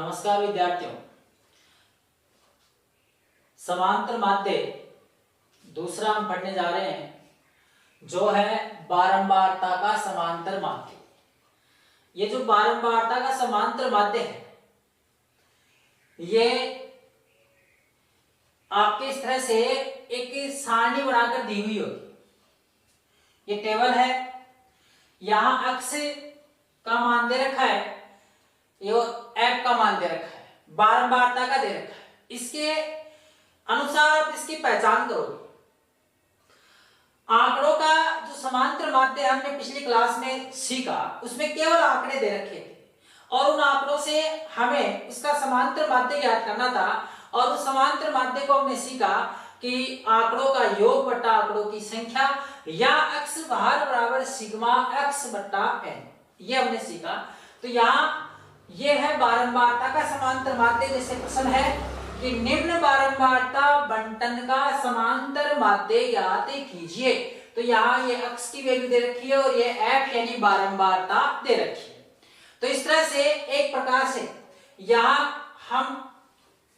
नमस्कार विद्यार्थियों। समांतर माध्य दूसरा हम पढ़ने जा रहे हैं जो है बारंबारता का समांतर माध्य। ये जो बारंबारता का समांतर माध्य है ये आपके इस तरह से एक सारणी बनाकर दी हुई होगी। ये टेबल है, यहां अक्ष का मान दे रखा है, ये एफ का मान दे रखा है, बारंबारता का दे रखा है। इसके अनुसार आप इसकी पहचान करोगे। आंकड़ों का जो समांतर माध्य हमने पिछली क्लास में सीखा उसमें केवल आंकड़े दे रखे थे और उन आंकड़ों से हमें उसका समांतर माध्य ज्ञात करना था। और उस समांतर माध्य को हमने सीखा कि आंकड़ों का योग बट्टा आंकड़ों की संख्या या अक्ष भार बराबर सिग्मा एक्स बट्टा एन, ये हमने सीखा। तो यहाँ ये है बारंबारता का समांतर माध्य। जैसे प्रश्न है कि निम्न बारंबारता बंटन का समांतर माध्य ज्ञात कीजिए, तो यहाँ ये अक्ष की वैल्यू दे रखी है और ये एफ यानी बारंबारता दे रखी है। तो इस तरह से एक प्रकार से यहाँ हम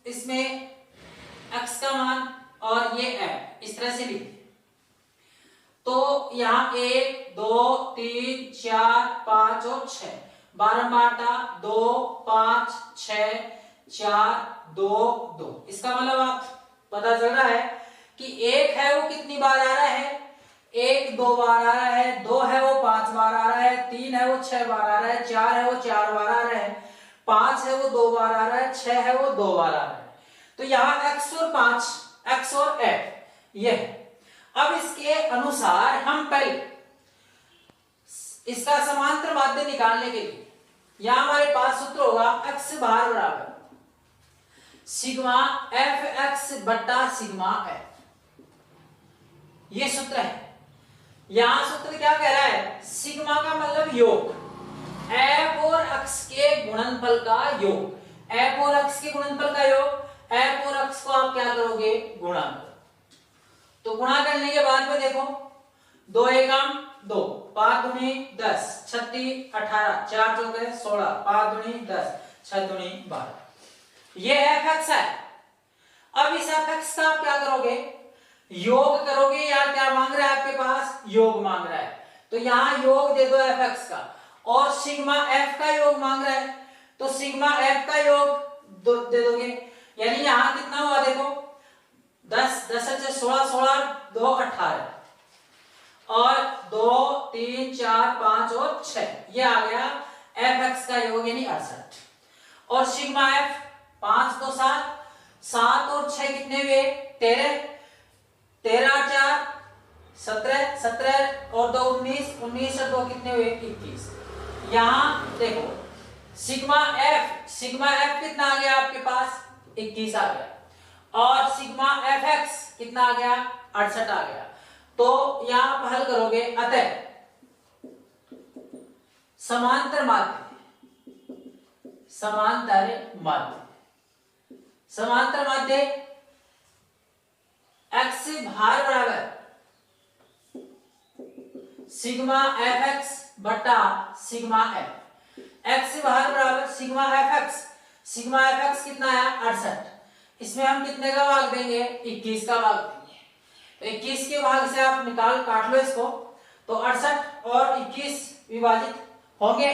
इसमें अक्ष का मान और ये एफ इस तरह से लिखते। तो यहाँ 1 2 3 4 5 और 6 बारंबारता 2 5 6 4 2 2। इसका मतलब आप पता चल रहा है कि एक है वो कितनी बार आ रहा है, 1 2 बार आ रहा है, 2 है वो 5 बार आ रहा है, 3 है वो 6 बार आ रहा है, 4 है वो 4 बार आ रहा है, 5 है वो 2 बार आ रहा है, 6 है वो 2 बार आ रहा है। तो यहाँ x और 5 x और f ये है। अब इसके अनुसार हम पहले इसका समांतर माध्य निकालने के लिए यहां हमारे पास सूत्र होगा x भार बराबर सिग्मा एफ एक्स बट्टा सिग्मा एफ, ये सूत्र है। यहां सूत्र क्या कह रहा है, सिग्मा का मतलब योग, एफ और अक्ष के गुणनफल का योग, एफ और अक्ष के गुणनफल का योग, एफ और अक्ष को आप क्या करोगे, गुणा करो। तो गुणा करने के बाद में देखो 2 एकम 2, 5 दूनी 10, 36 18, 4 चौके 16, 5 दूनी 10, 6 दूनी 12, ये एफ एक्स है। अब इस एफ एक्स का आप क्या करोगे, योग करोगे या क्या मांग रहा है आपके पास, योग मांग रहा है। तो यहां योग दे दो एफ एक्स का और सिग्मा एफ का योग मांग रहा है, तो सिग्मा एफ का योग दे दोगे। यानी यहां कितना हुआ देखो 10 10 से 16 16 2 18 और 2 3 4 5 और 6, ये आ गया एफ एक्स का योग यानी 68। और सिग्मा एफ 5 2 7 7 और 6 कितने हुए 13, 13 4 17 17 और 2 19 19 और 2 कितने हुए 21। यहां देखो सिग्मा एफ कितना आ गया आपके पास 21 आ गया और सिग्मा एफ एक्स कितना आ गया 68 आ गया। तो यहां आप हल करोगे, अतः समांतर माध्य एक्स भार बराबर सिग्मा एफ एक्स बटा सिग्मा एफ, एक्स भार बराबर सिग्मा एफ एक्स कितना आया 68, इसमें हम कितने का भाग देंगे 21 का भाग देंगे। तो 21 के भाग से आप काट लो इसको, तो 68 और 21 विभाजित होंगे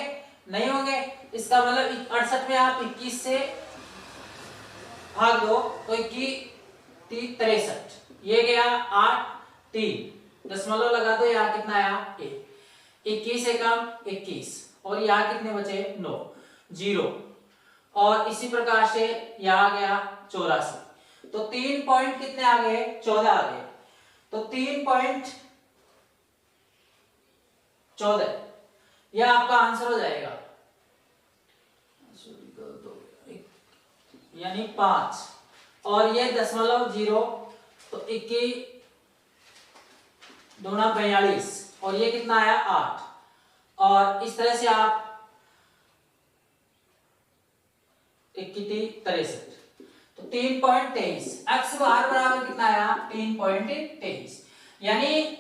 नहीं होंगे, इसका मतलब 68 में आप 21 से भाग दो तो 21 63, ये गया 8 3 दशमलव लगा दो, यहाँ कितना आया 1, 21 एकम 21 और यहाँ कितने बचे 9 0 और इसी प्रकार से यहाँ आ गया 84। तो 3 पॉइंट कितने आ गए 14 आ गए। तो 3 पॉइंट 14 यह आपका आंसर हो जाएगा, यानी 5 और ये 0.0 तो 21 दूना 42 और ये कितना आया 8 और इस तरह से आप 63, तो 3.23 एक्स बार बराबर कितना आया 3.23। यानी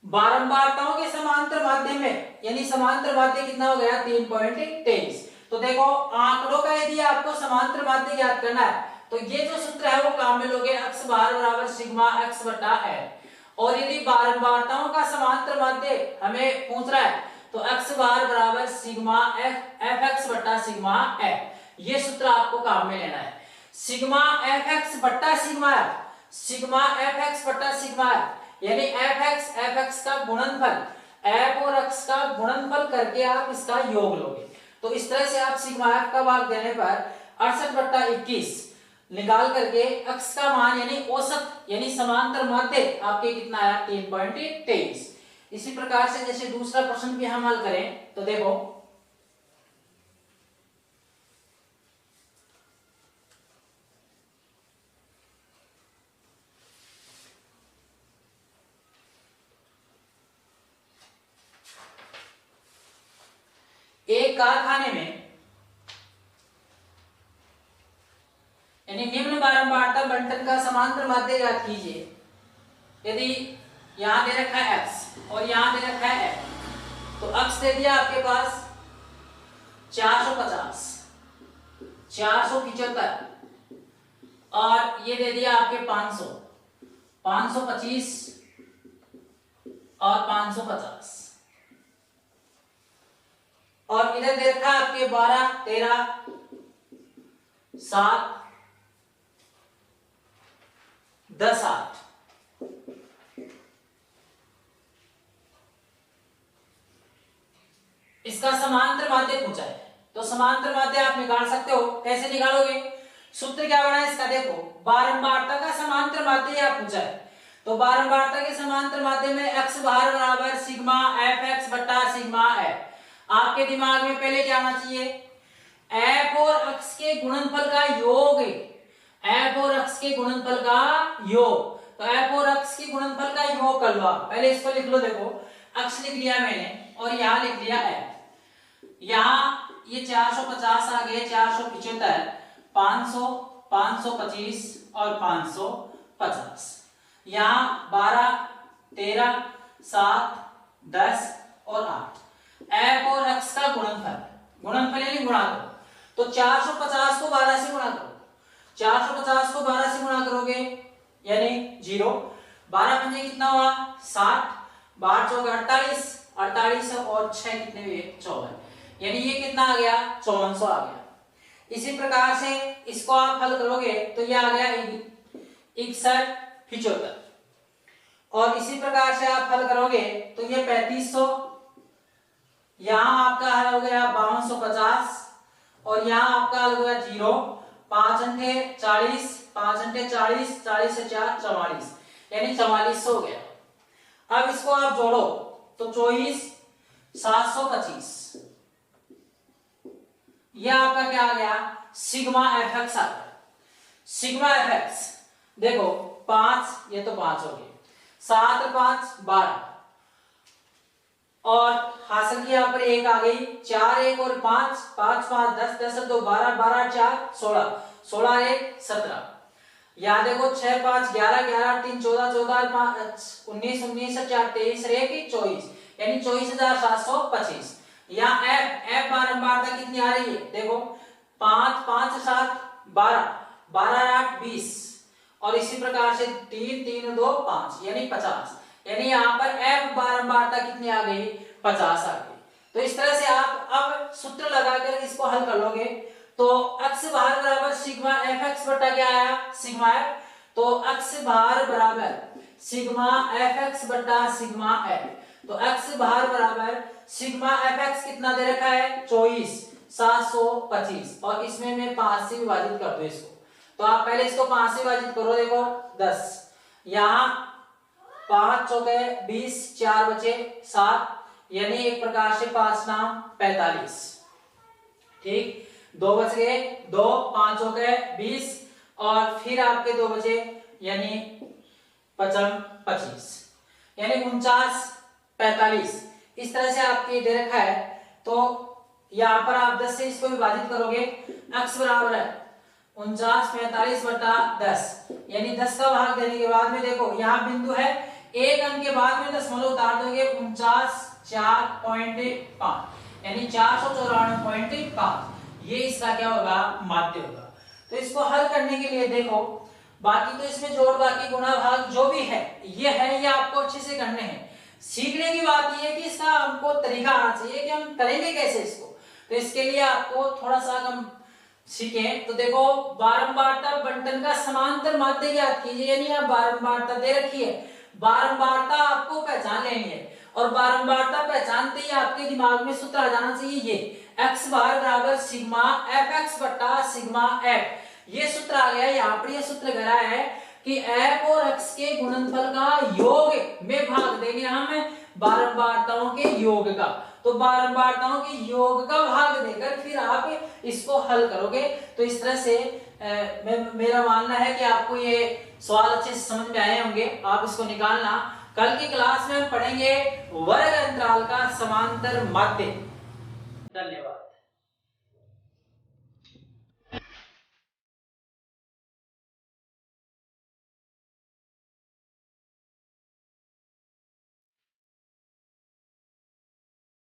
बारंबारताओं के समांतर माध्य में यानी समांतर माध्य कितना हो गया 3.23। तो देखो आंकड़ों का यदि आपको समांतर माध्य ज्ञात करना है तो ये जो सूत्र है वो काम में लोगे, x बार बराबर सिग्मा x बटा l। और यदि बारंबारताओं का समांतर माध्य हमें पूछ रहा है तो x बार बराबर सिग्मा fx बटा सिग्मा l, ये सूत्र आपको काम में लेना है। सिग्मा fx बटा सिग्मा l, सिग्मा fx बटा सिग्मा l यानी fx का गुणनफल, f और x का गुणनफल करके आप इसका योग लोगे। तो इस तरह से आप सिग्मा f का भाग देने पर 68 बटा 21 निकाल करके x का मान यानी औसत यानी समांतर माध्य आपके कितना आया 3.23। इसी प्रकार से जैसे दूसरा प्रश्न भी हम हल करें तो देखो एक कारखाने में यानी निम्न बारंबारता बंटन का समांतर माध्य ज्ञात कीजिए। यदि यहां दे रखा है x और यहां दे रखा है f, तो x दे दिया आपके पास 450, 475 और ये दे दिया आपके 500, 525 और 550 और इधर दे रखा आपके 12, 13, 7, 10, 8। इसका समांतर माध्य पूछा है तो समांतर माध्य आप निकाल सकते हो। कैसे निकालोगे? सूत्र क्या बना है इसका देखो, बारंबारता का समांतर माध्य आप पूछा है तो बारंबारता के समांतर माध्य में x बार बराबर सिग्मा fx बटा सिग्मा है। आपके दिमाग में पहले क्या आना चाहिए, f और x के गुणनफल का योग, f और x के गुणनफल का योग। तो f और x के गुणनफल का योग कर लो। पहले इसको लिख लो, देखो x लिख लिया मैंने और यहां लिख लिया f। यहाँ ये 450 आ गए, 475, 500, 525 और 550। यहाँ 12, 13, 7, 10 और 8 f और x का गुणनफल यानी गुणा करो। तो 450 को 12 से गुणा करो, 450 को 12 से गुणा करोगे यानी 0, 12 पंजे कितना हुआ 60, 12 चौके 48, 48 और 6 कितने हुए 54, यानी ये कितना आ गया 5400 आ गया। इसी प्रकार से इसको आप हल करोगे तो ये आ गया 61, 75 और इसी प्रकार से आप हल करोगे तो ये 3500, यहाँ आपका हल हो गया 5250 और यहाँ आपका हल हो गया 0, 5 अंठे 40, 5 अंठे 40, 40 से 4 44 यानी 4400 हो गया। अब इसको आप जोड़ो तो 24, 725, यह आपका क्या आ गया सिग्मा fx आ गया। सिग्मा fx देखो 5, ये तो 5 हो गए, 7 और 5 12 और हासिल की यहाँ पर 1 आ गई, 4 1 और 5, 5 5 10 10 2 12 12 4 16 16 1 17। यहाँ देखो 6 5 11 11 3 14 14 5 19 19 4 23 1 24 यानी 24725। यहाँ f बारंबारता कितनी आ रही है देखो 5 5 7 12 12 8 20 और इसी प्रकार से 3 3 2 5 यानी 50, यानी यहाँ पर f बारंबारता कितनी आ गई 50 आ गई। तो इस तरह से आप अब सूत्र लगाकर इसको हल कर लोगे तो x बार बराबर सिग्मा fx बटा क्या आया सिग्मा f, तो x बार बराबर सिग्मा fx बटा सिग्मा f। तो x बार बराबर सिग्मा fx कितना दे रखा है 24 725 और इसमें मैं 5 से विभाजित कर दूं इसको। तो आप पहले इसको 5 से विभाजित करो, देखो 10, यहाँ 5 चौके 20, 4 बचे 7 यानी एक प्रकार से 5 नाम 45, ठीक 2 बच गए 2, 5 हो गए 20 और फिर आपके 2 बचे यानी 25 यानी 49 45। इस तरह से आपके दे रखा है तो यहाँ पर आप 10 से इसको विभाजित करोगे, x बराबर है 49 45 बटा 10 यानी 10 का भाग देने के बाद में देखो यहाँ बिंदु है, एक अंक के बाद में दशमलव उतार दोगे 49 4.5 यानी 494.5 ये इसका क्या होगा, माध्य होगा। तो इसको हल करने के लिए देखो, बाकी तो इसमें जोड़ बाकी गुणा भाग जो भी है ये आपको अच्छे से करने हैं। सीखने की बात ये है कि इसका हमको तरीका आना चाहिए कि हम करेंगे कैसे इसको। तो इसके लिए आपको थोड़ा सा हम सीखें। तो देखो, बारंबारता बंटन का समांतर माध्य ज्ञात कीजिए, यानी आप बारंबारता दे रखी है, बारंबारता आपको पहचान लेनी है और बारंबारता पहचानते ही आपके दिमाग में सूत्र आ जाना चाहिए, ये x बार बराबर सिग्मा fx बटा सिग्मा f। ये सूत्र आ गया। यहाँ पर ये सूत्र कह रहा है कि f और x के गुणनफल का योग में भाग देंगे हम बारंबारताओं के योग का। तो बारंबारताओं के योग का भाग देकर फिर आप इसको हल करोगे। तो इस तरह से मेरा मानना है कि आपको ये सवाल अच्छे से समझ में आए होंगे। आप इसको निकालना। कल की क्लास में हम पढ़ेंगे वर्ग अंतराल का समांतर माध्य। धन्यवाद।